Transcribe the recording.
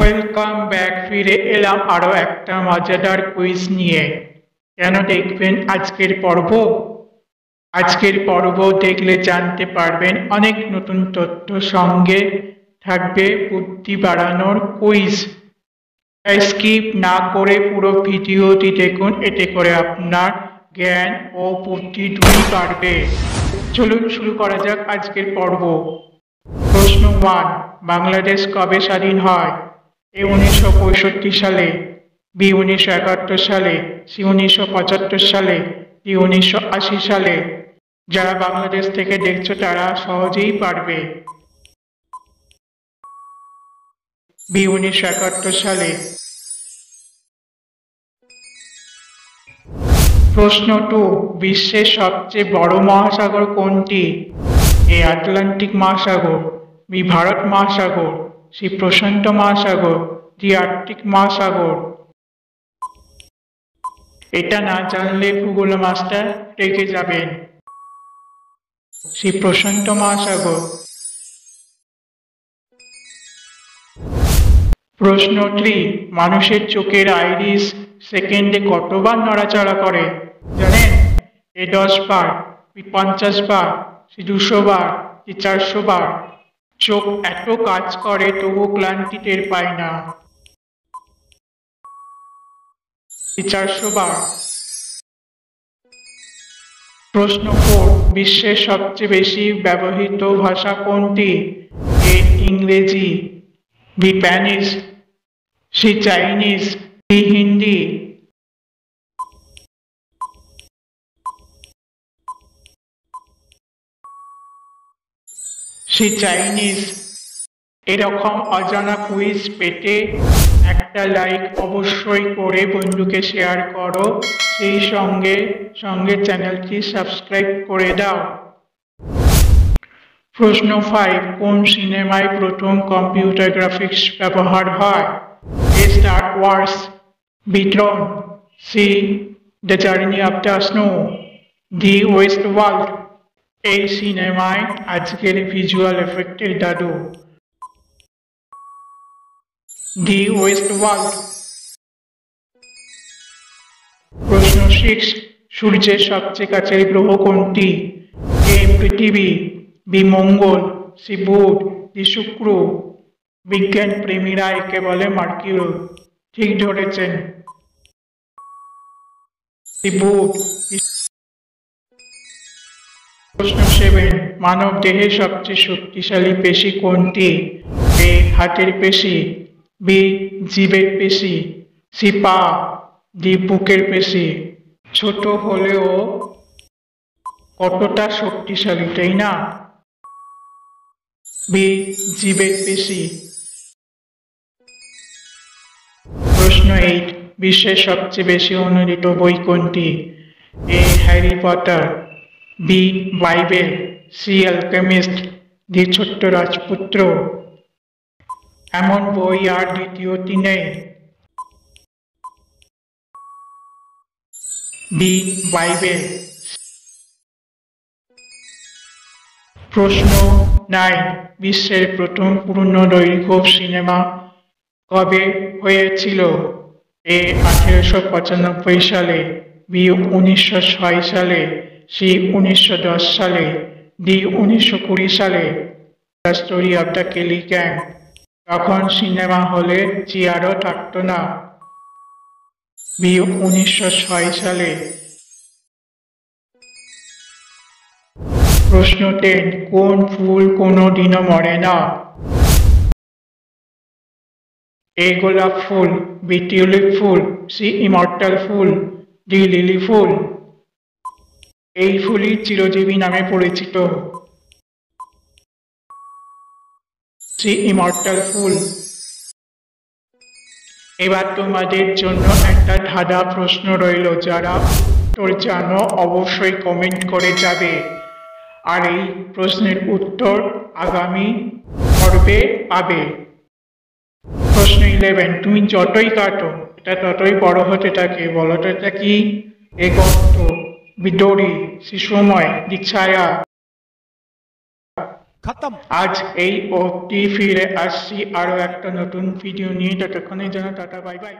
Welcome back, ফিরে এলাম আরো একটা মজাদার কুইজ নিয়ে। কেন দেখবেন আজকের পর্ব দেখলে জানতে পারবেন অনেক নতুন তথ্য, সঙ্গে থাকবে বুদ্ধি বাড়ানোর কুইজ। তাই স্কিপ না করে পুরো ভিডিওটি দেখুন, এতে করে আপনার জ্ঞান ও বুদ্ধি দুই বাড়বে। চলুন শুরু করা যাক আজকের পর্ব। প্রশ্ন 1, বাংলাদেশ কবে স্বাধীন হয়? এ 1965 সালে, বি 1971 সালে, সি 1975 সালে, ডি 1980 সালে। যারা বাংলাদেশ থেকে দেখছো তারা সহজেই পারবে। বি 1971 সালে। প্রশ্ন 2, বিশ্বের সবচেয়ে বড় মহাসাগর কোনটি? এ আটলান্টিক মহাসাগর, বি ভারত মহাসাগর, সি প্রশান্ত মহাসাগর, ডি আর্কটিক মহাসাগর। এটা না জানলে ভূগোল মাস্টার রেগে যাবেন। সি প্রশান্ত মহাসাগর। প্রশ্ন 3, মানুষের চোখের আইরিস সেকেন্ডে কতবার নড়াচড়া করে জানেন? এ 10 বার, বি 50 বার, সি 200 বার, সি 400 বার। চোখ এত কাজ করে তবু ক্লান্তি টের পায় না। 400 বার। প্রশ্ন 4, বিশ্বের সবচেয়ে বেশি ব্যবহৃত ভাষা কোনটি? এ ইংরেজি, B Spanish, C Chinese, D Hindi. C Chinese. এরকম অজানা কুইজ পেতে একটা লাইক অবশ্যই করে বন্ধুকে শেয়ার করো, সেই সঙ্গে সঙ্গে চ্যানেলটি সাবস্ক্রাইব করে দাও। প্রশ্ন 5, কোন সিনেমায় প্রথম কম্পিউটার গ্রাফিক্স ব্যবহার হয়? A Star Wars, B Tron, C the journey of the snow, D Westworld. এই সিনেমায় আজকের ভিজুয়াল এফেক্টের দাদু। D Westworld. প্রশ্ন 6, সূর্যের সবচেয়ে কাছের গ্রহ কোনটি? এ পৃথিবী, বি মঙ্গল, সি বুধ, ডি শুক্র। বিজ্ঞান প্রেমীরা একে বলে মার্কিউরি। ঠিক ধরেছেন, সি বুধ। প্রশ্ন 7, মানব দেহের সবচেয়ে শক্তিশালী পেশি কোনটি? এ হাতের পেশি, বি জিভের পেশি, সি পা, ডি বুকের পেশি। ছোট হলেও কতটা শক্তিশালী, তাই না? বি জিভের পেশি। প্রশ্ন 8, বিশ্বের সবচেয়ে বেশি অনুদিত বই কোনটি? A Harry Potter, B Bible, C Alchemist, D ছোট্ট রাজপুত্র। এমন বই আর দ্বিতীয়টি নেই। B Bible. প্রশ্ন 9, বিশ্বের প্রথম পূর্ণদৈর্ঘ্য সিনেমা কবে হয়েছিল? এ 1895 সালে, বি 1906 সালে, সি 1910 সালে, ডি 1920 সালে। The story of the Kelly gang. তখন সিনেমা হলে চেয়ারও থাকতো না। বি 1906 সালে। প্রশ্ন 10, কোন ফুল কোনোদিনও মরে না? এ গোলাপ ফুল, বি টিউলিপ ফুল, সি ইমর্টাল ফুল, ডি লিলি ফুল। এই ফুলই চিরজীবী নামে পরিচিত। সি ইমর্টাল ফুল। এবার তোমাদের জন্য একটা ধাঁধা প্রশ্ন রইল, যারা উত্তর জানো অবশ্যই কমেন্ট করে যাবে, আর এই প্রশ্নের উত্তর আগামী পর্বে পাবে। প্রশ্ন 11, তুমি যতই কাটো এটা ততই বড় হতে থাকে, বলো তো এটা কি? এ গর্ত, বি দড়ি, সি সময়, ডি ছায়া। खत्म। আজ এই অবধি, ফিরে আসছি আরো একটা নতুন ভিডিও নিয়ে। ততক্ষণের জন্য টাটা, বাই বাই।